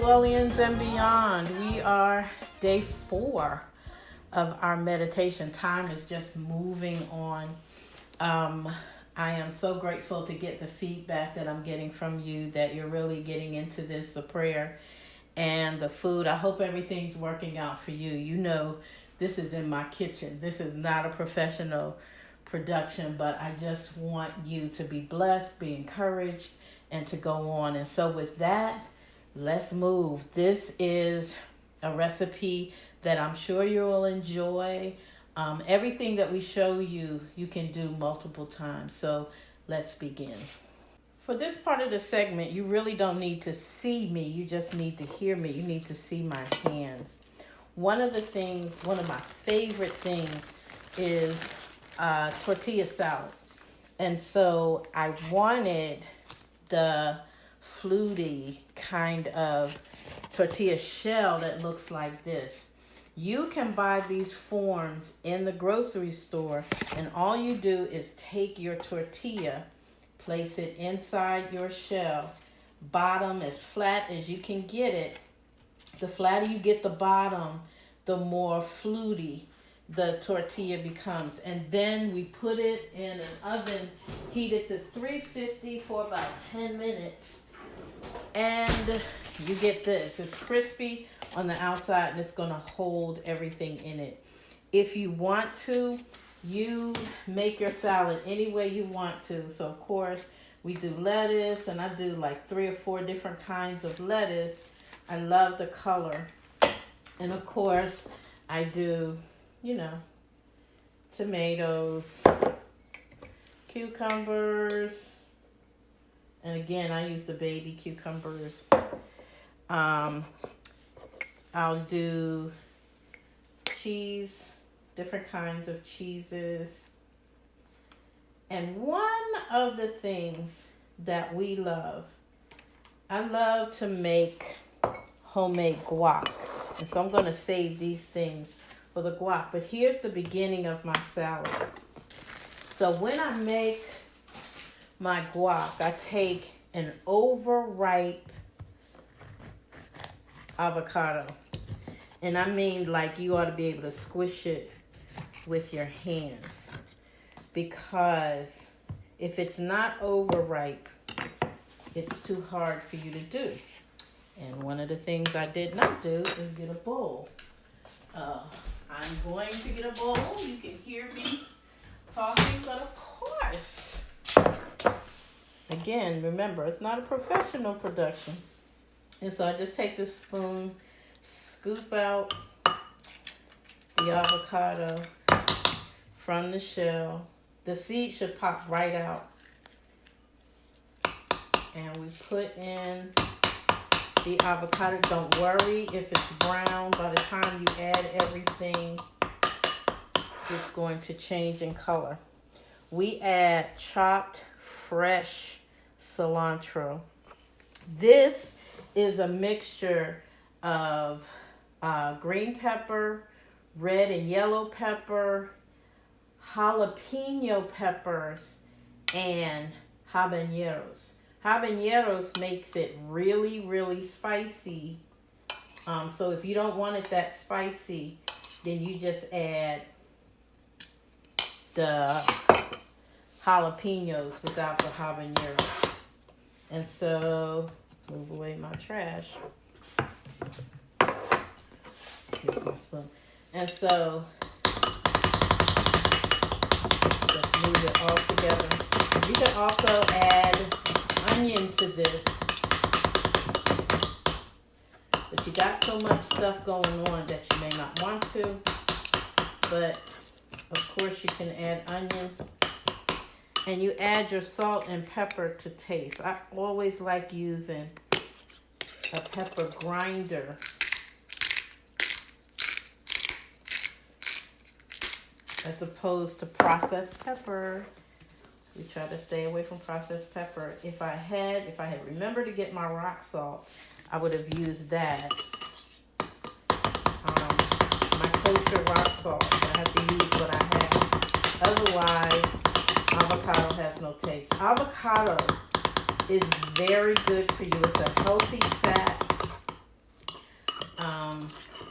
Aliens and beyond. We are day 4 of our meditation. Time is just moving on. I am so grateful to get the feedback that I'm getting from you, that you're really getting into this, the prayer and the food. I hope everything's working out for you. You know, this is in my kitchen. This is not a professional production, but I just want you to be blessed, be encouraged, and to go on. And so with that, let's move. This is a recipe that I'm sure you will enjoy. Everything that we show you, you can do multiple times. So let's begin. For this part of the segment, you really don't need to see me. You just need to hear me. You need to see my hands. One of my favorite things is tortilla salad. And so I wanted the fluty kind of tortilla shell that looks like this. You can buy these forms in the grocery store, and all you do is take your tortilla, place it inside your shell, bottom as flat as you can get it. The flatter you get the bottom, the more fluty the tortilla becomes. And then we put it in an oven heated to 350 for about 10 minutes. And you get this. It's crispy on the outside, and it's going to hold everything in it. If you want to, you make your salad any way you want to. So, of course, we do lettuce, and I do like 3 or 4 different kinds of lettuce. I love the color. And, of course, I do, tomatoes, cucumbers, and again, I use the baby cucumbers. I'll do cheese, different kinds of cheeses. And one of the things that we love, I love to make homemade guac. And so I'm going to save these things for the guac. But here's the beginning of my salad. So when I make my guac, I take an overripe avocado. And I mean, like, you ought to be able to squish it with your hands. Because if it's not overripe, it's too hard for you to do. And one of the things I did not do is get a bowl. I'm going to get a bowl. You can hear me talking, but of course, again, remember, it's not a professional production. And so I just take this spoon, scoop out the avocado from the shell. The seed should pop right out. And we put in the avocado. Don't worry if it's brown. By the time you add everything, it's going to change in color. We add chopped fresh cilantro. This is a mixture of green pepper, red and yellow pepper, jalapeno peppers, and habaneros. Habaneros makes it really, really spicy. So if you don't want it that spicy, then you just add the jalapenos without the habaneros. And so, move away my trash. Here's my spoon. And so, just move it all together. You can also add onion to this. But you got so much stuff going on that you may not want to. But, of course, you can add onion. And you add your salt and pepper to taste. I always like using a pepper grinder. As opposed to processed pepper. We try to stay away from processed pepper. If I had remembered to get my rock salt, I would have used that. My kosher rock salt. I have to use what I have. Otherwise, avocado has no taste. Avocado is very good for you. It's a healthy fat.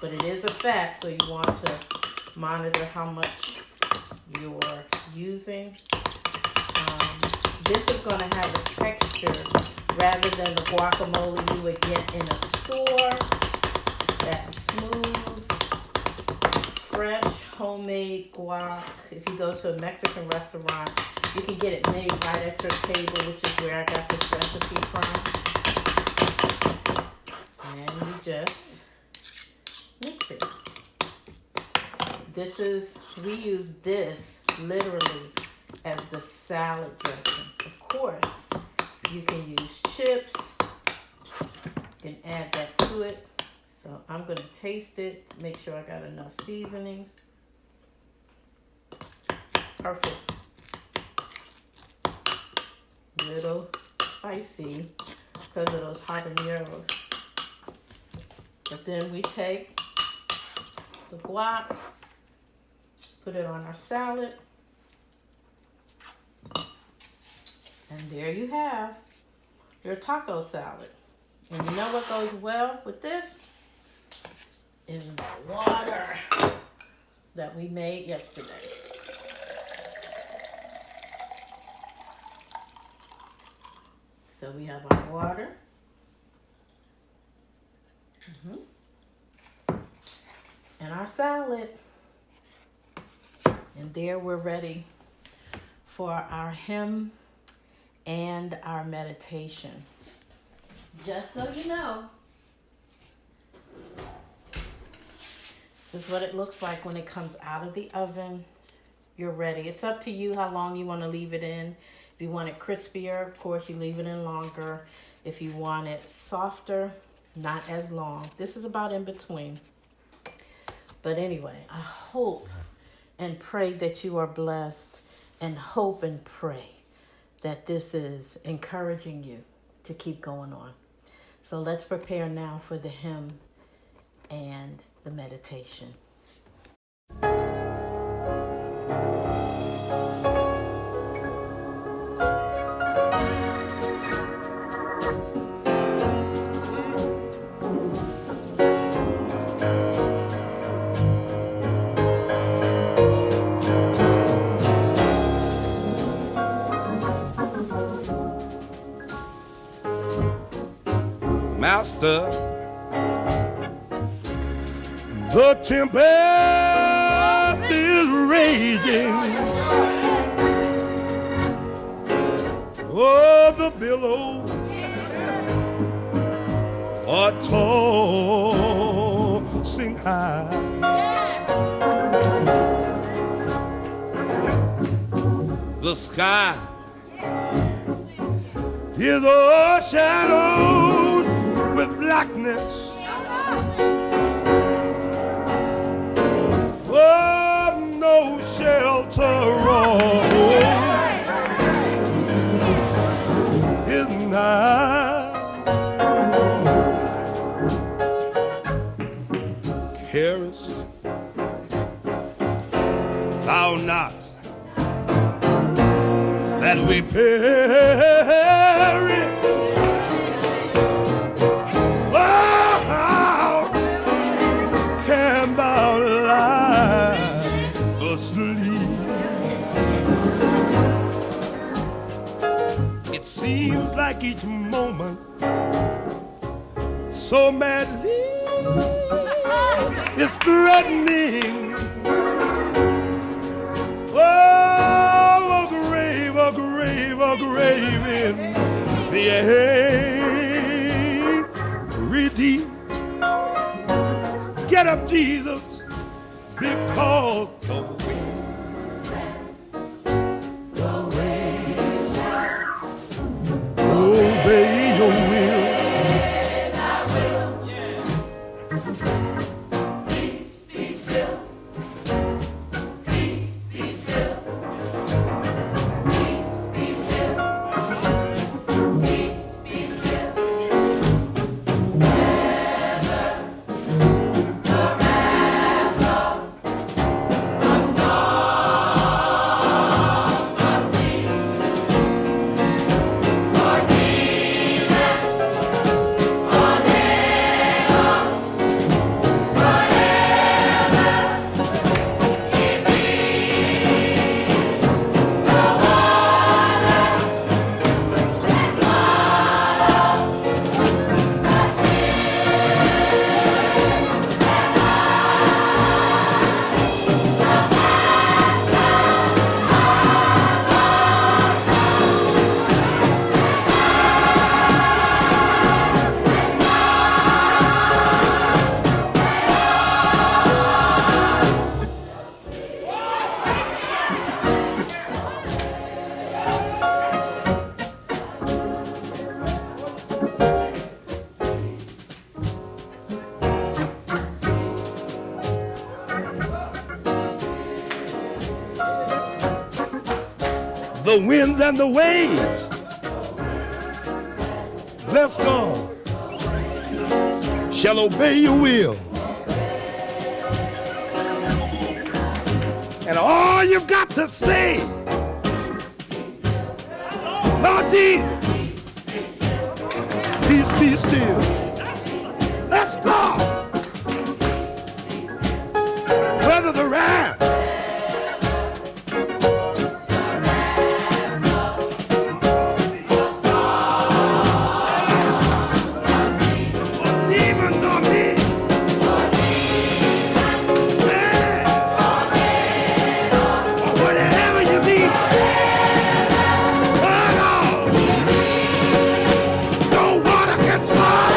But it is a fat, so you want to monitor how much you're using. This is going to have a texture rather than the guacamole you would get in a store. That smooth, fresh, homemade guac. If you go to a Mexican restaurant, you can get it made right at your table, which is where I got this recipe from. And you just mix it. We use this literally as the salad dressing. Of course, you can use chips. You can add that to it. So I'm going to taste it, make sure I got enough seasoning. Perfect. Little spicy because of those habaneros. But then we take the guac, put it on our salad, and there you have your taco salad. And you know what goes well with this? Is the water that we made yesterday. So we have our water. And our salad. And there we're ready for our hymn and our meditation. Just so you know, this is what it looks like when it comes out of the oven. You're ready. It's up to you how long you want to leave it in. If you want it crispier, of course, you leave it in longer. If you want it softer, not as long. This is about in between. But anyway, I hope and pray that you are blessed, and hope and pray that this is encouraging you to keep going on. So let's prepare now for the hymn and the meditation. Master, the tempest is raging. Oh, the billows are tossing high. The sky is overshadowed with blackness. Oh, no shelter is nigh. Carest thou not that we perish? Seems like each moment so madly is threatening. Oh, a grave, a grave, a grave in the angry deep. Get up, Jesus, because the obey your will. Peace, be still. Peace, be still. Peace, be still. Peace, be still. Never the wrath of the winds and the waves. Bless God. Shall obey your will. And all you've got to say, Lord Jesus, peace be still. Let's go. Whether the wrath demons on me. Or whatever you need. Oh, Lord. No water can swallow.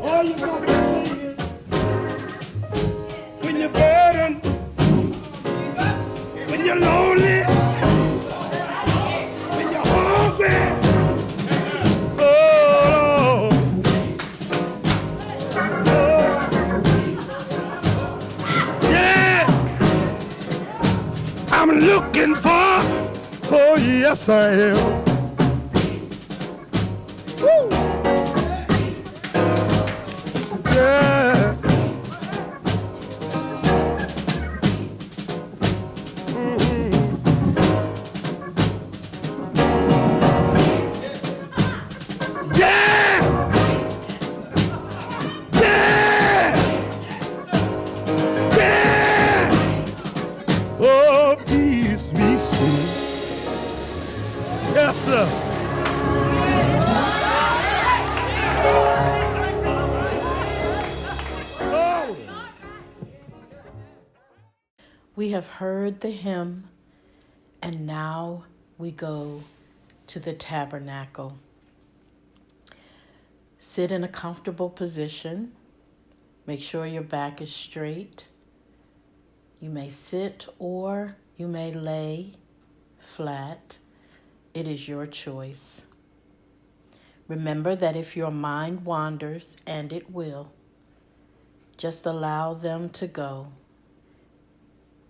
All you got to say is, when you're burdened, when you're lonely, when you're hungry, oh, yeah, I'm looking for, oh yes I am. Woo. Yeah. Yeah. Yeah. Yeah. Oh, peace be still. Yes, sir. Oh. We have heard the hymn, and now we go to the tabernacle. Sit in a comfortable position. Make sure your back is straight. You may sit or you may lay flat. It is your choice. Remember that if your mind wanders, and it will, just allow them to go.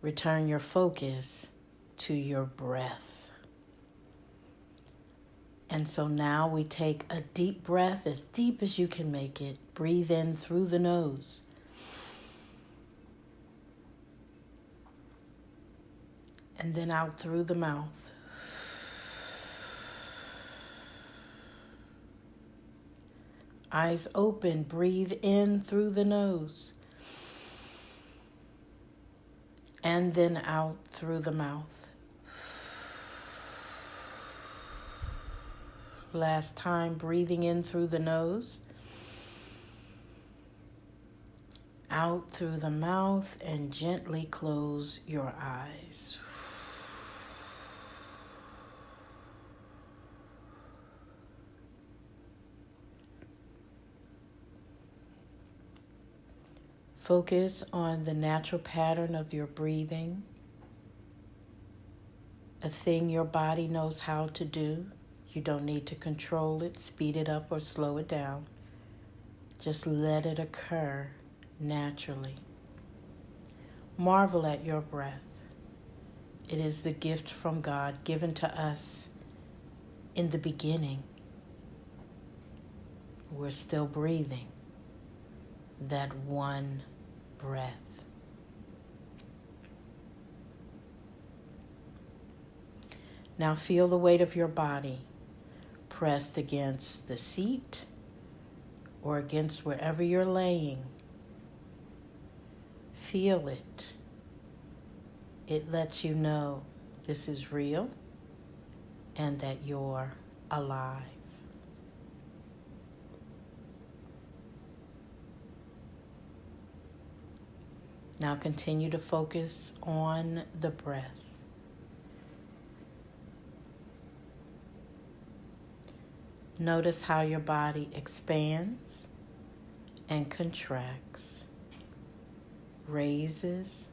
Return your focus to your breath. And so now we take a deep breath, as deep as you can make it. Breathe in through the nose. And then out through the mouth. Eyes open, breathe in through the nose. And then out through the mouth. Last time, breathing in through the nose. Out through the mouth, and gently close your eyes. Focus on the natural pattern of your breathing, a thing your body knows how to do. You don't need to control it, speed it up, or slow it down. Just let it occur naturally. Marvel at your breath. It is the gift from God given to us in the beginning. We're still breathing. That one breath. Now feel the weight of your body pressed against the seat or against wherever you're laying. Feel it. It lets you know this is real and that you're alive. Now continue to focus on the breath. Notice how your body expands and contracts, raises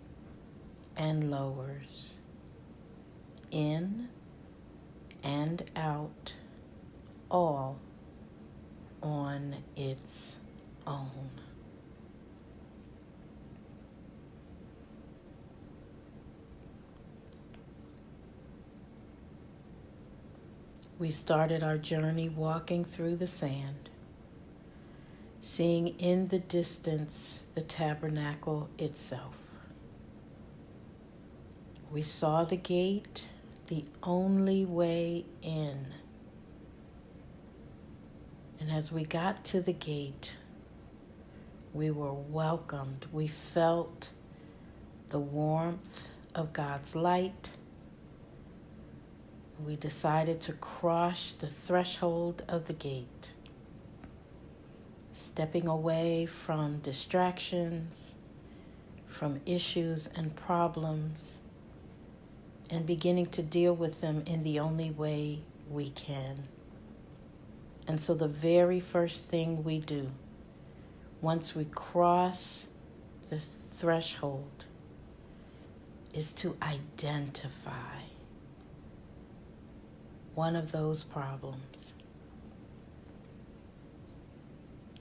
and lowers, in and out, all on its own. We started our journey walking through the sand, seeing in the distance the tabernacle itself. We saw the gate, the only way in. And as we got to the gate, we were welcomed. We felt the warmth of God's light. We decided to cross the threshold of the gate, stepping away from distractions, from issues and problems, and beginning to deal with them in the only way we can. And so the very first thing we do, once we cross the threshold, is to identify one of those problems.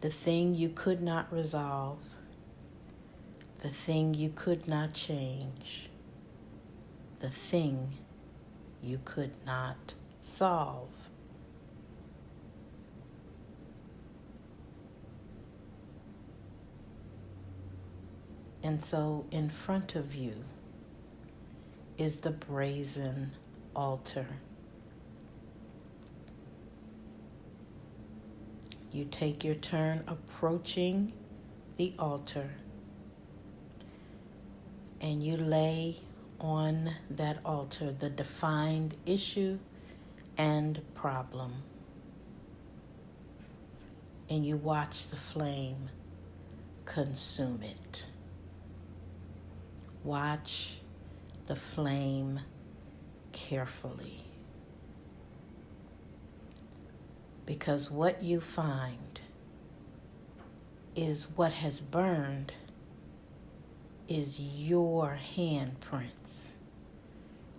The thing you could not resolve, the thing you could not change, the thing you could not solve. And so in front of you is the brazen altar. You take your turn approaching the altar, and you lay on that altar the defined issue and problem. And you watch the flame consume it. Watch the flame carefully. Because what you find is what has burned is your handprints,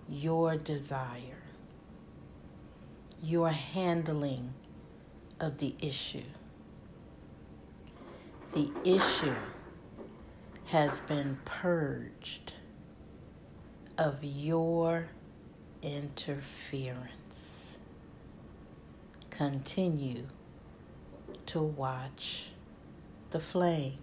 your desire, your handling of the issue. The issue has been purged of your interference. Continue to watch the flame.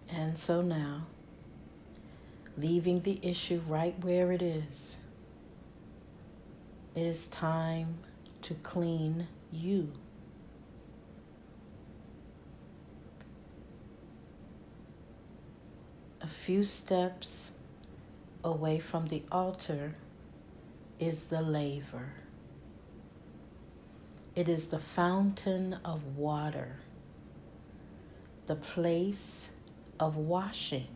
And so now, leaving the issue right where it is time to clean you. A few steps away from the altar is the laver. It is the fountain of water, the place of washing.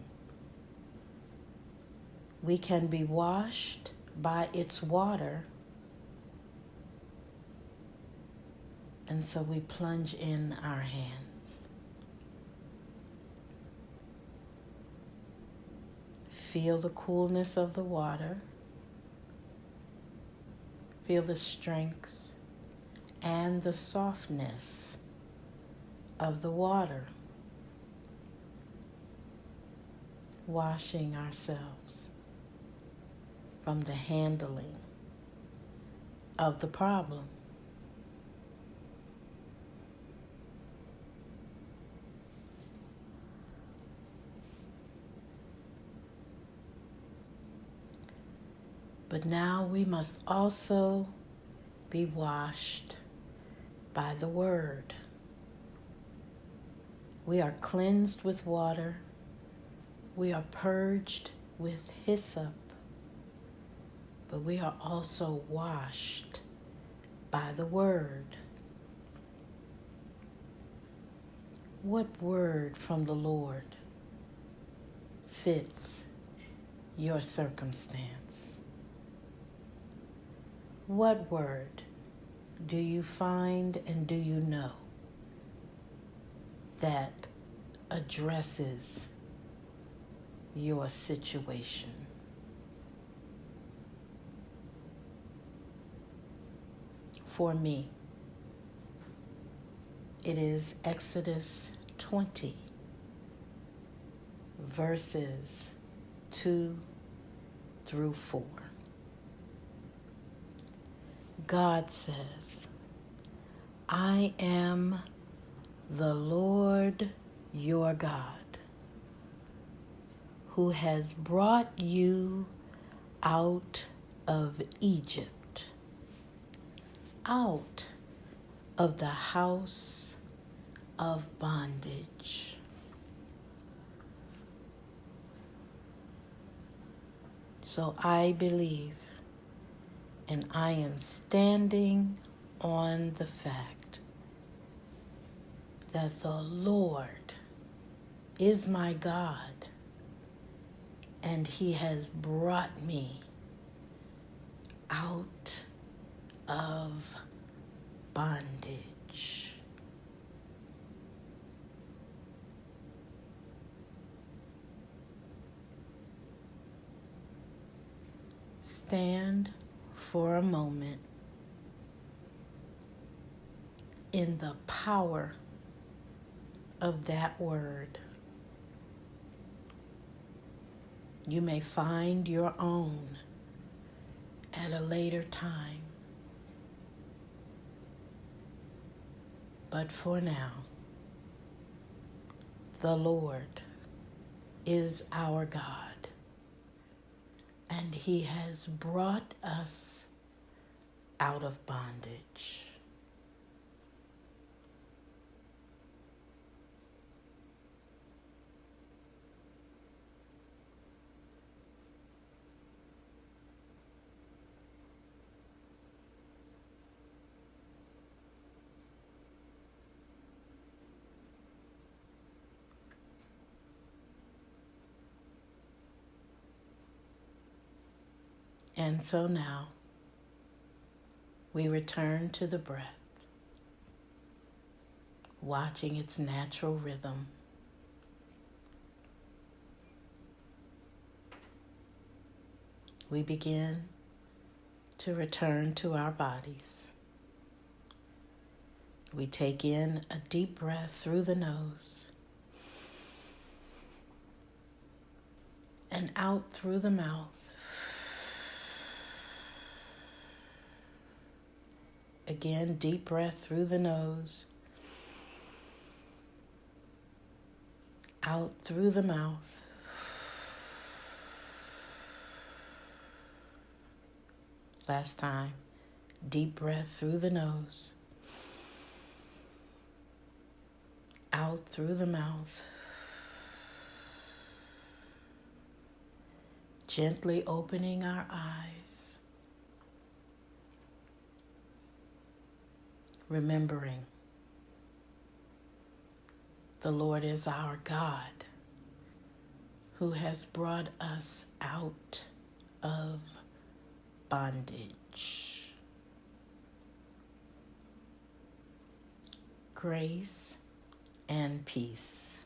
We can be washed by its water. And so we plunge in our hands. Feel the coolness of the water. Feel the strength and the softness of the water. Washing ourselves from the handling of the problem. But now we must also be washed by the word. We are cleansed with water. We are purged with hyssop. But we are also washed by the word. What word from the Lord fits your circumstance? What word do you find and do you know that addresses your situation? For me, it is Exodus 20, verses 2 through 4. God says, I am the Lord your God, who has brought you out of Egypt, out of the house of bondage. So I believe, and I am standing on the fact that the Lord is my God, and He has brought me out of bondage. Stand for a moment in the power of that word. You may find your own at a later time. But for now, the Lord is our God, and He has brought us out of bondage. And so now, we return to the breath, watching its natural rhythm. We begin to return to our bodies. We take in a deep breath through the nose and out through the mouth. Again, deep breath through the nose, out through the mouth. Last time, deep breath through the nose, out through the mouth. Gently opening our eyes. Remembering the Lord is our God, who has brought us out of bondage. Grace and peace.